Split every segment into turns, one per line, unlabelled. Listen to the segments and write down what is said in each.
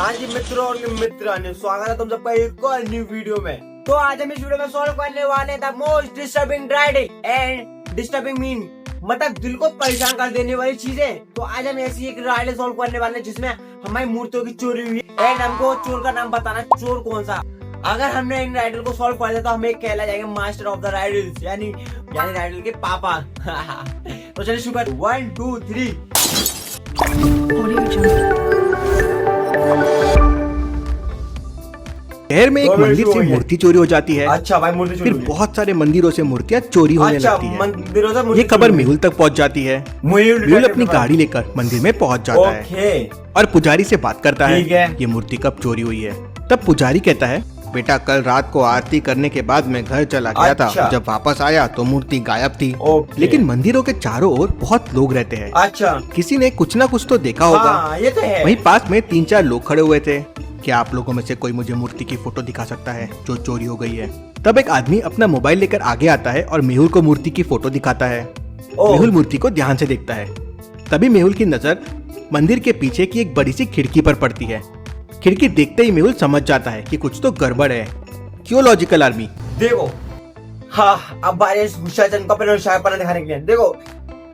हाँ जी मित्रों और मित्रांनो, स्वागत है तुम सबका एक और न्यू वीडियो में। तो आज हम इस वीडियो में सॉल्व करने वाले the most disturbing riding and disturbing mean मतलब दिल को परेशान कर देने वाली चीजें। तो आज हम ऐसी एक राइड सॉल्व करने वाले हैं जिसमें हमारी मूर्तियों की चोरी हुई है एंड हमको चोर का नाम बताना, चोर कौन सा। अगर हमने इन राइडल को सॉल्व कर दिया तो हमें कहला जाएगा मास्टर ऑफ द राइडल्स, यानी राइडल के पापा। तो चलिए शुरू कर 1 2 3।
शहर में एक मंदिर से मूर्ति चोरी हो जाती है।
अच्छा भाई, मूर्ति चोरी।
फिर बहुत सारे मंदिरों से मूर्तियाँ चोरी होने लगती है।
मंदिरों से
ये खबर मेहुल तक पहुंच जाती है। मेहुल अपनी गाड़ी लेकर मंदिर में पहुंच जाता है और पुजारी से बात करता है ये मूर्ति कब चोरी हुई है। तब पुजारी कहता है, बेटा कल रात को आरती करने के बाद मैं घर चला गया था। जब वापस आया तो मूर्ति गायब थी। लेकिन मंदिरों के चारों ओर बहुत लोग रहते हैं।
अच्छा,
किसी ने कुछ न कुछ तो देखा होगा।
ये तो है।
वहीं पास में 3-4 लोग खड़े हुए थे। क्या आप लोगों में से कोई मुझे मूर्ति की फोटो दिखा सकता है जो चोरी हो गई है? तब एक आदमी अपना मोबाइल लेकर आगे आता है और मेहुल को मूर्ति की फोटो दिखाता है। मेहुल मूर्ति को ध्यान से देखता है। तभी मेहुल की नजर मंदिर के पीछे की एक बड़ी सी खिड़की पर पड़ती है। खिड़की देखते ही मेहुल समझ जाता है कि कुछ तो गड़बड़ है। क्यों लॉजिकल आर्मी?
देखो, हाँ अब बारिश दिखाने के लिए देखो,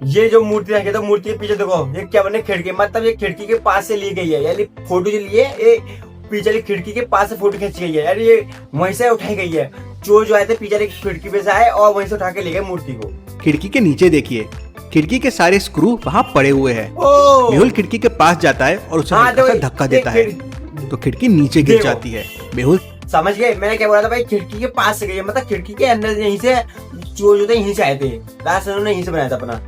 ये जो मूर्ति रखी है तो मूर्ति के पीछे देखो ये क्या बने, खिड़की। मतलब ये खिड़की के पास से ली गई है, यानी फोटो जो ली है ये पीछे की खिड़की के पास से फोटो खींची गई है, यानी ये वहीं से उठाई गई है। चोर जो आए थे पीछे की खिड़की पे से आए और वहीं से उठा के ले गए मूर्ति को।
खिड़की के नीचे देखिए, खिड़की के सारे स्क्रू वहाँ पड़े हुए हैं। मेहुल खिड़की के पास जाता है और उसे धक्का देता है तो खिड़की नीचे गिर जाती है। मेहुल
समझ गए मैंने क्या बोला था भाई, खिड़की के पास से गई है, मतलब खिड़की के अंदर यहीं से चोर जो थे यहीं से आए थे, लास्ट उन्होंने यहीं से बनाया था अपना।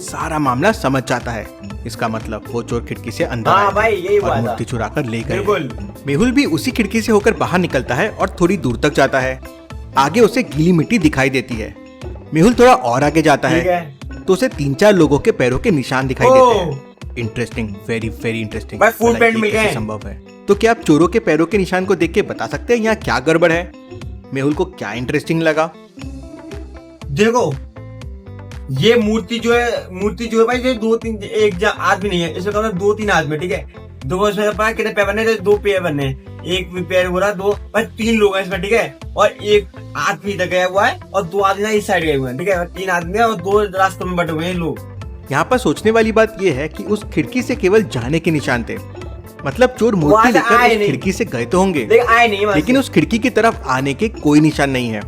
सारा मामला समझ जाता है। इसका मतलब वो चोर खिड़की से अंदर आया
भाई, यही
और मूर्ति चुरा कर ले गए। मेहुल भी उसी खिड़की से होकर बाहर निकलता है और थोड़ी दूर तक जाता है। आगे उसे गीली मिट्टी दिखाई देती है। मेहुल थोड़ा और आगे जाता है तो उसे 3-4 लोगों के पैरों के निशान दिखाई देते हैं। Interesting, very very interesting. संभव है तो क्या आप चोरों के पैरों के निशान को देख के बता सकते हैं यहाँ क्या गड़बड़ है? मेहुल को क्या इंटरेस्टिंग लगा?
देखो ये मूर्ति जो है भाई, ये 2-3 एक आदमी नहीं है, इसमें 2-3 आदमी, ठीक है। दो इसमें कितने पैर बने, 2 पैर बने, एक पैर हो रहा 2 भाई, 3 लोग हैं इसमें, ठीक है। और एक आदमी इधर गया हुआ है और 2 आदमी इस साइड गए हुए हैं, ठीक है। 3 आदमी और 2 रास्तों में बटे हुए हैं लोग।
यहाँ पर सोचने वाली बात यह है कि उस खिड़की से केवल जाने के निशान थे। मतलब चोर मूर्ति लेकर उस खिड़की से गए तो होंगे, लेकिन उस खिड़की की तरफ आने के कोई निशान नहीं है।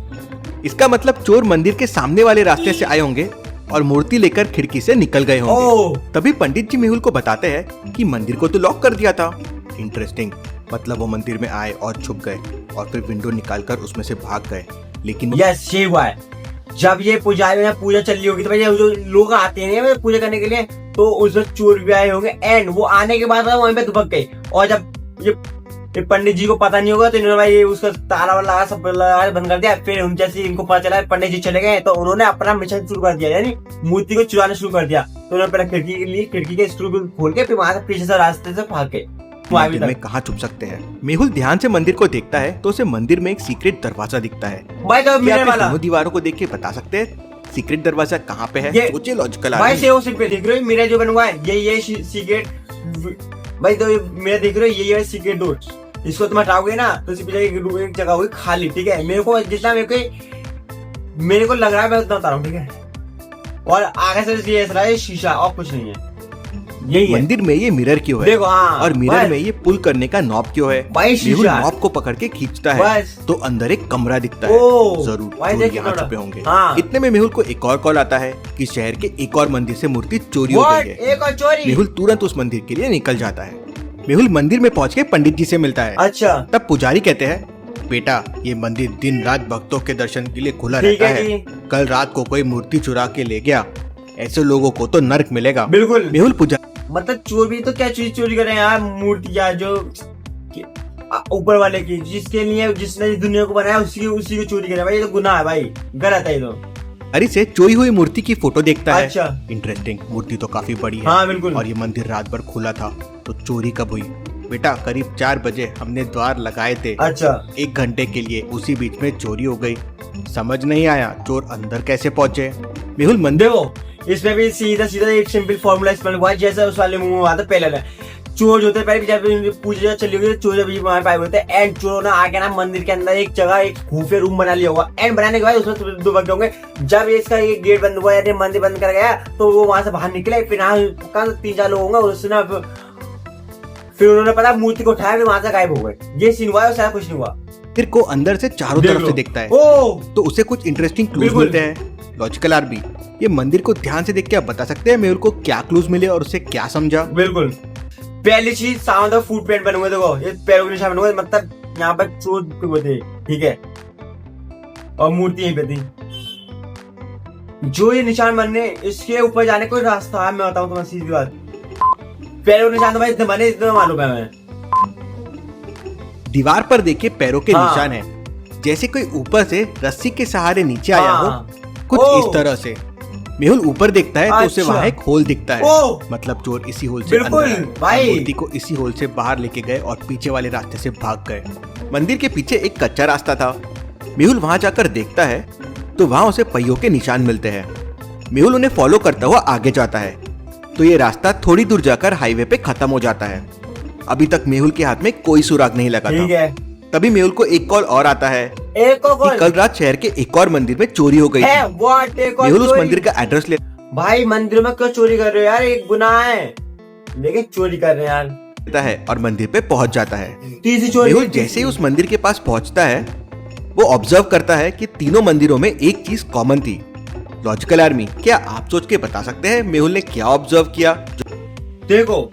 इसका मतलब चोर मंदिर के सामने वाले रास्ते से आए होंगे और मूर्ति लेकर खिड़की से निकल गए होंगे। तभी पंडित जी मेहुल को बताते हैं कि मंदिर को तो लॉक कर दिया था। इंटरेस्टिंग, मतलब वो मंदिर में आए और छुप गए और फिर विंडो निकालकर उसमें से भाग गए। लेकिन
यस, ये हुआ है। जब ये पुजारी में पूजा चल रही होगी तो भाई जो लोग आते हैं पूजा करने के लिए, तो उसमें चोर भी आए होंगे एंड वो आने के बाद वहीं पे दुबक गए। और जब ये पंडित जी को पता नहीं होगा तो इन्होंने भाई उसका ताला लगा सब लगा बंद कर दिया। फिर जैसे इनको पता चला पंडित जी चले गए तो उन्होंने अपना मिशन शुरू कर दिया, यानी मूर्ति को चुराना शुरू कर दिया। तो उन्होंने पहले खिड़की के स्क्रू खोल के फिर वहां से पीछे से रास्ते से भाग गए।
मंदिर में कहाँ छुप सकते हैं? मेहुल ध्यान से मंदिर को देखता है तो उसे मंदिर में एक सीक्रेट दरवाजा दिखता है। दोनों दीवारों को देख के बता सकते हैं सीक्रेट दरवाजा कहाँ पे है? सोचिए लॉजिकल
आदमी। देख रहे हो मेरा जो बना हुआ है ये सीक्रेट भाई, तो मेरा देख रहे हो ये सीक्रेट डोर। इसको तुम हटाओगे ना तो इसके पीछे एक जगह होगी खाली, ठीक है। मेरे को जितना मेरे को लग रहा है मैं उतना बता रहा हूँ, ठीक है। और आगे से ये ऐसा है शीशा और कुछ नहीं है। यही
मंदिर में ये मिरर क्यों है?
देखो, और
मिरर में ये पुल करने का नॉब क्यों है? मेहुल नॉब को पकड़ के खींचता है तो अंदर एक कमरा दिखता है। जरूर यहाँ छुपे होंगे। इतने में मेहुल को एक और कॉल आता है कि शहर के एक और मंदिर से मूर्ति चोरी हो गई है।
एक और चोरी।
मेहुल तुरंत उस मंदिर के लिए निकल जाता है। मेहुल मंदिर में पहुँच के पंडित जी से मिलता है।
अच्छा।
तब पुजारी कहते हैं, बेटा ये मंदिर दिन रात भक्तों के दर्शन के लिए खुला रहता है। कल रात को कोई मूर्ति चुरा के ले गया, ऐसे लोगों को तो नर्क मिलेगा।
बिल्कुल।
मेहुल पुजारी
मतलब चोर भी तो क्या चीज चोरी कर रहे हैं यार, मूर्तियां जो ऊपर वाले की, जिसके लिए जिसने दुनिया को बनाया उसी को चोरी करे भाई, ये तो गुनाह है भाई, गलत है ये तो।
अरे से चोरी हुई मूर्ति की फोटो देखता है।
अच्छा।
इंटरेस्टिंग, मूर्ति तो काफी बड़ी है।
हाँ बिल्कुल।
और ये मंदिर रात भर खुला था तो चोरी कब हुई? बेटा करीब 4 बजे हमने द्वार लगाए थे।
अच्छा।
1 घंटे के लिए उसी बीच में चोरी हो गई। समझ नहीं आया चोर अंदर कैसे पहुँचे? मेहुल मंदिर
इसमें भी सीधा एक सिंपल फॉर्मूला इस्तेमाल हुआ है, जैसा उस वाले मुंह में आता पहले चोर जो होते पहले जब पूजा चली हुई चोर जब वहां पाए होते हैं एंड चोरों ने आके ना मंदिर के अंदर एक जगह एक खुफिया रूम बना लिया होगा एंड बनाने के बाद उसमें दो बंदे होंगे। जब इसका ये गेट बंद हुआ या मंदिर बंद कर गया तो वो वहां से बाहर निकले, फिर यहाँ 3-4 लोग होंगे उससे ना फिर उन्होंने पता मूर्ति को उठाया, फिर वहां से गायब हो गए। ये सीन हुआ है, सारा कुछ नहीं हुआ।
फिर को अंदर से चारों तरफ से देखता है तो उसे कुछ इंटरेस्टिंग क्लूज मिलते हैं। लॉजिकल आरबी, ये मंदिर को ध्यान से देख के आप बता सकते हैं मेहुल को क्या क्लूज मिले और उसे क्या समझा?
बिल्कुल, पहली चीज सामने फुटप्रिंट बने हुए, देखो ये पैरों के निशान बने हुए, मतलब यहाँ पर चोर थे, ठीक है, और मूर्ति यहीं पे थी। जो ये निशान बनने इसके ऊपर जाने कोई रास्ता है, मैं बताऊं तुम्हें सीधी बात, पैरों के निशान तो भाई इतने बने, इतने मालूम है मैं।
दीवार पर देखिए पैरों के निशान है, जैसे कोई ऊपर से रस्सी के सहारे नीचे आया हो, कुछ इस तरह से। मेहुल ऊपर देखता है तो उसे वहाँ एक होल दिखता है, मतलब चोर इसी होल से अंदर आए, मूर्ति को इसी होल से बाहर लेके गए और पीछे वाले रास्ते से भाग गए। मंदिर के पीछे एक कच्चा रास्ता था। मेहुल वहाँ जाकर देखता है तो वहाँ उसे पहियों के निशान मिलते हैं। मेहुल उन्हें फॉलो करता हुआ आगे जाता है तो ये रास्ता थोड़ी दूर जाकर हाईवे पे खत्म हो जाता है। अभी तक मेहुल के हाथ में कोई सुराग नहीं लगा था। तभी मेहुल को एक कॉल और आता है कि कल रात शहर के एक और मंदिर में चोरी हो गई थी। मेहुल उस मंदिर का एड्रेस ले,
भाई मंदिर में क्यों चोरी कर रहे हो यार, एक गुनाह है, लेकिन चोरी कर रहे हैं यार,
लेता है और मंदिर पे पहुंच जाता है।
मेहुल
जैसे ही उस मंदिर के पास पहुंचता है वो ऑब्जर्व करता है कि तीनों मंदिरों में एक चीज कॉमन थी। लॉजिकल आर्मी, क्या आप सोच के बता सकते हैं मेहुल ने क्या ऑब्जर्व किया?
देखो,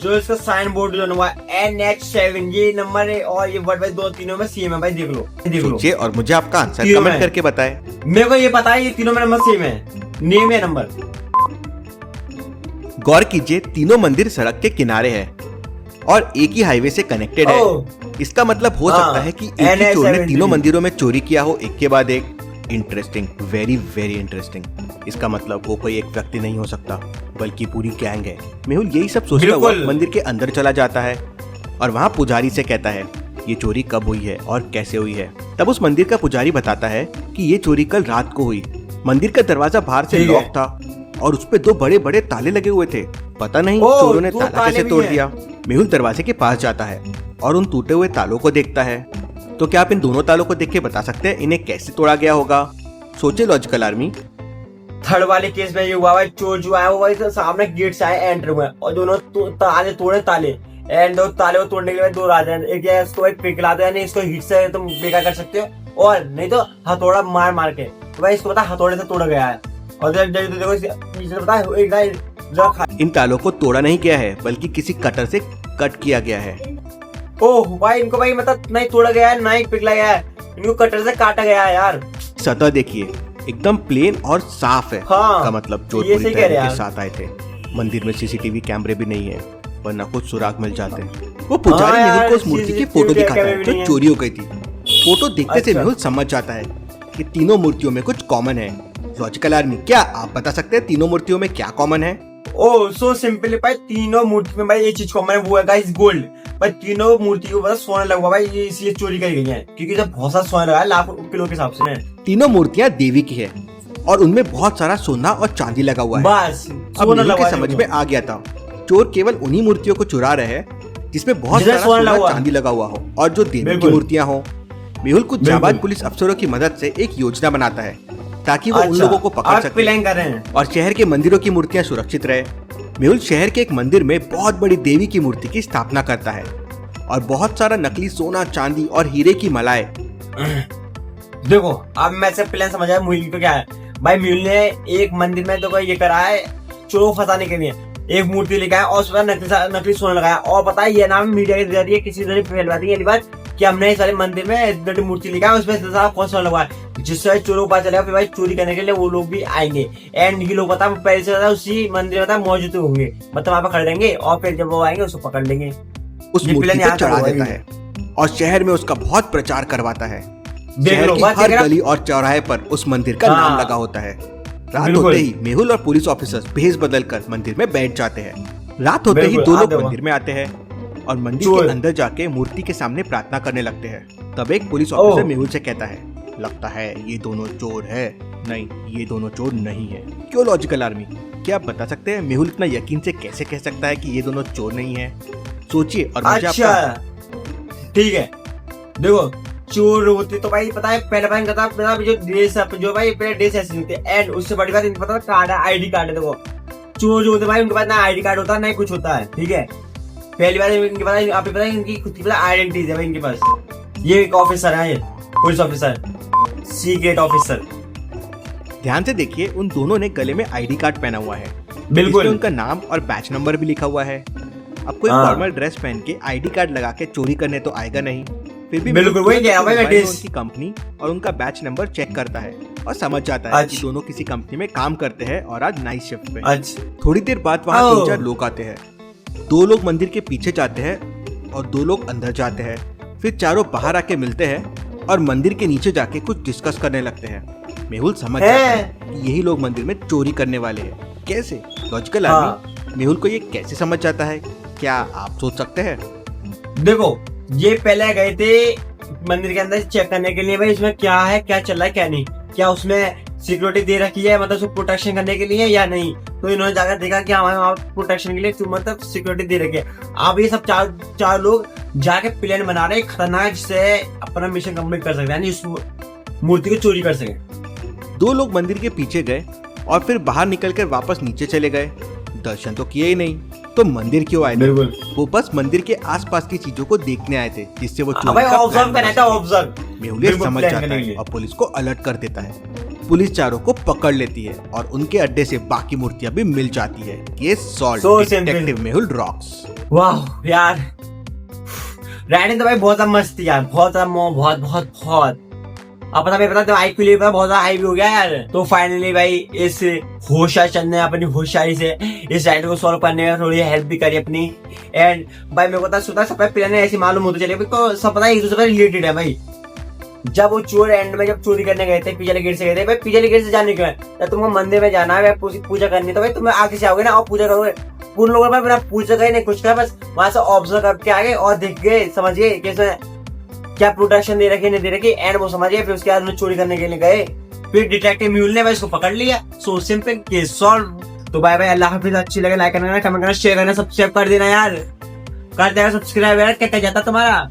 जो इसका साइन बोर्ड जो हुआ NH7 ये नंबर है और ये वर्ड वाइज दो तीनों में सेम है भाई, देख लो।
सोचिए और मुझे आपका आंसर कमेंट करके बताएं।
मेरे को ये पता है ये तीनों में नंबर सेम है, नेम है नंबर।
गौर कीजिए, तीनों मंदिर सड़क के किनारे है और एक ही हाईवे से कनेक्टेड है। इसका मतलब हो सकता है कि एक ही चोर ने तीनों मंदिरों में चोरी किया हो एक के बाद एक। Interesting, very very interesting. इसका मतलब वो कोई एक व्यक्ति नहीं हो सकता बल्कि पूरी गैंग है। मेहुल यही सब सोचता हुआ मंदिर के अंदर चला जाता है और वहाँ पुजारी से कहता है ये चोरी कब हुई है और कैसे हुई है। तब उस मंदिर का पुजारी बताता है कि ये चोरी कल रात को हुई। मंदिर का दरवाजा बाहर से लॉक था और उस पे 2 बड़े बड़े ताले लगे हुए थे। पता नहीं चोरों ने ताला कैसे तोड़ दिया। मेहुल दरवाजे के पास जाता है और उन टूटे हुए तालों को देखता है। तो क्या आप इन दोनों तालों को देख के बता सकते हैं इन्हें कैसे तोड़ा गया होगा? सोचे लॉजिकल आर्मी।
थर्ड वाले केस में ये हुआ है, चोर जो आया हुआ है सामने गेट से आए, एंटर हुए और दोनों ताले तोड़े ताले एंड दो ताले को तोड़ने के बाद 2 राजा, एक इसको एक पिघलाते हैं, इसको हिट से तुम बेकार कर सकते हो और नहीं तो हथौड़ा मार मार के, तो भाई इसको पता हथौड़े से तोड़ा गया है। और देखो
इन तालों को तोड़ा नहीं गया है बल्कि किसी कटर से कट किया गया है।
ओह भाई, इनको भाई मतलब नहीं तोड़ा गया है ना ही पिघला गया है, इनको कटर से काटा गया है यार।
सतह देखिए एकदम प्लेन और साफ है। का मतलब चोर पूरी तैयारी के साथ आए थे। मंदिर में सीसीटीवी कैमरे भी नहीं है वरना कुछ सुराग मिल जाते। वो पुजारी मेहुल को उस मूर्ति की फोटो दिखाता है जो चोरी हो गई थी। फोटो देखने से मेहुल समझ जाता है कि तीनों मूर्तियों में कुछ कॉमन है। लॉजिकल आर्मी, क्या आप बता सकते हैं तीनों मूर्तियों में क्या कॉमन है?
ओह सो सिंपली भाई, तीनों मूर्ति में भाई एक चीज कॉमन है, वो है गाइस गोल्ड। भाई तीनों मूर्ति को बस सोना लगा भाई, ये इसलिए चोरी करी गई है क्योंकि जब बहुत सारा सोना लगा है लाखों किलो के हिसाब से। तीनों
मूर्तियां देवी की है और उनमें बहुत सारा सोना और चांदी लगा हुआ है।
बस
अब मेहुल के समझ में आ गया था चोर केवल उन्हीं मूर्तियों को चुरा रहे हैं जिसमें बहुत सारा सोना चांदी लगा हुआ हो और जो देवी की मूर्तियां हो। मेहुल कुछ जाबाज पुलिस अफसरों की मदद से एक योजना बनाता है ताकि वो उन लोगों को पकड़ सके और शहर के मंदिरों की मूर्तियां सुरक्षित रहे। मेहुल शहर के एक मंदिर में बहुत बड़ी देवी की मूर्ति की स्थापना करता है और बहुत सारा नकली सोना चांदी और हीरे की मलाई।
देखो अब मैं से प्लान समझ आया मेहुल को क्या है। भाई मेहुल ने एक मंदिर में तो ये करा है चोरों को फंसाने के लिए, एक मूर्ति लेकर आया और उस पर नकली सोना लगाया और पता है ये नाम मीडिया के जरिए किसी जरिए फैलवा दी ये बात कि हमने इस सारे मंदिर में बड़ी मूर्ति लेकर आया उसमें सारा कौन सा लगवाया, जिससे चोरों को पता चलेगा फिर भाई चोरी करने के लिए वो लोग भी आएंगे एंड ये लोग पता पहले से उसी मंदिर में मौजूद होंगे, मतलब वहाँ पर खड़े रहेंगे और फिर जब वो आएंगे उसको पकड़ लेंगे,
उस मूर्ति पे चढ़ा देता है और शहर में उसका बहुत प्रचार करवाता है। शहर की हर गली और चौराहे पर उस मंदिर का नाम लगा होता है। रात होते ही मेहुल और पुलिस ऑफिसर्स भेष बदलकर मंदिर में बैठ जाते हैं। रात होते ही 2 लोग मंदिर में आते हैं और मंदिर के अंदर जाके मूर्ति के सामने प्रार्थना करने लगते हैं। तब एक पुलिस ऑफिसर मेहुल से कहता है, लगता है ये दोनों चोर है। नहीं, ये दोनों चोर नहीं है। क्यों लॉजिकल आर्मी? क्या आप बता सकते हैं मेहुल इतना यकीन से कैसे कह सकता है कि ये दोनों चोर नहीं है? सोचिए और मुझे
अच्छा ठीक है, देखो चोर होते तो भाई पता है पहले भाई पता जो ड्रेस जो भाई पहले ड्रेस ऐसे होते एंड उससे बड़ी बात इनको पता कार्ड है, आईडी कार्ड है। देखो चोर जो होते भाई उनके पास ना आईडी कार्ड होता है ना कुछ होता है, ठीक है। पहली बात इनके पास आप पता है इनकी खुद की पता आइडेंटिटी है भाई इनके पास। ये एक ऑफिसर है, ये पुलिस ऑफिसर, सीक्रेट ऑफिसर।
ध्यान से देखिए उन दोनों ने गले में आईडी कार्ड पहना हुआ है,
बिल्कुल
उनका नाम और बैच नंबर भी लिखा हुआ है। अब कोई फॉर्मल ड्रेस पहन के आईडी कार्ड लगा के चोरी करने तो आएगा नहीं, फिर भी
बिल्कुल वही क्या भाई
उनकी कंपनी और उनका बैच नंबर चेक करता है और समझ जाता है कि दोनों किसी कंपनी में काम करते हैं और आज नाइट शिफ्ट पे। थोड़ी देर बाद वहाँ 3-4 लोग आते हैं। 2 लोग मंदिर के पीछे जाते हैं और 2 लोग अंदर जाते हैं। फिर चारों बाहर आके मिलते हैं और मंदिर के नीचे जाके कुछ डिस्कस करने लगते हैं। मेहुल समझ जाता है कि यही लोग मंदिर में चोरी करने वाले हैं। कैसे? लॉजिकल आदमी मेहुल को ये कैसे समझ जाता है? क्या आप सोच सकते हैं?
देखो ये पहले गए थे मंदिर के अंदर चेक करने के लिए भाई इसमें क्या है, क्या चल रहा है, क्या नहीं, क्या उसमें सिक्योरिटी दे रखी है मतलब उसको प्रोटेक्शन करने के लिए या नहीं। तो इन्होंने जाकर देखा कि हमारे वहाँ प्रोटेक्शन के लिए मतलब सिक्योरिटी दे रखी है। अब ये सब चार लोग जाके प्लान बना रहे खतरनाक जिससे अपना मिशन कंप्लीट कर सकते हैं, उस मूर्ति को चोरी कर सके।
2 लोग मंदिर के पीछे गए और फिर बाहर निकलकर वापस नीचे चले गए। दर्शन तो किए ही नहीं, तो मंदिर क्यों आए थे? वो बस मंदिर के आसपास की चीजों को देखने आए थे जिससे वो चोरी का प्लान। मेहुल समझ जाता है और पुलिस को अलर्ट कर देता है। पुलिस चारों को पकड़ लेती है और उनके अड्डे से बाकी मूर्तियां भी मिल जाती है। Case solve, detective Mehul rocks.
वाह यार राइडिंग तो भाई बहुत मस्त थी यार, बहुत अब पता तो आईक्यू लेवल बहुत ज्यादा हाई भी हो गया यार। तो फाइनली भाई इस होशियार चंद ने अपनी होशियारी से इस राइड को सॉल्व करने में थोड़ी हेल्प भी करी अपनी। एंड भाई मेरे को सुधा सब प्लान ऐसी मालूम होते चले तो सब पता है एक दूसरे से रिलेटेड है भाई। जब वो चोर एंड में जब चोरी करने गए थे पिछले गेट से गए थे भाई, पिछले गेट से जाने के बाद तुमको मंदिर में जाना है पूजा करनी तो भाई तुम आगे से आओगे ना और पूजा करोगे। उन लोगों ने बिना पूजा करे नहीं कुछ करा, बस वहां से ऑब्जर्व करके आ गए और देख गए, समझ गए कैसे क्या प्रोटेक्शन दे रखी नहीं दे रखी एंड वो समझ गए। फिर उसके बाद उन्हें चोरी करने के लिए गए, फिर डिटेक्टिव म्यूल ने भाई इसको पकड़ लिया। So simple case solve. तो बाय बाय, अल्लाह हाफिज। अच्छी लगे लाइक करना, कमेंट करना, शेयर करना, सब्सक्राइब कर देना यार, कर देना सब्सक्राइब यार, क्या जाता तुम्हारा।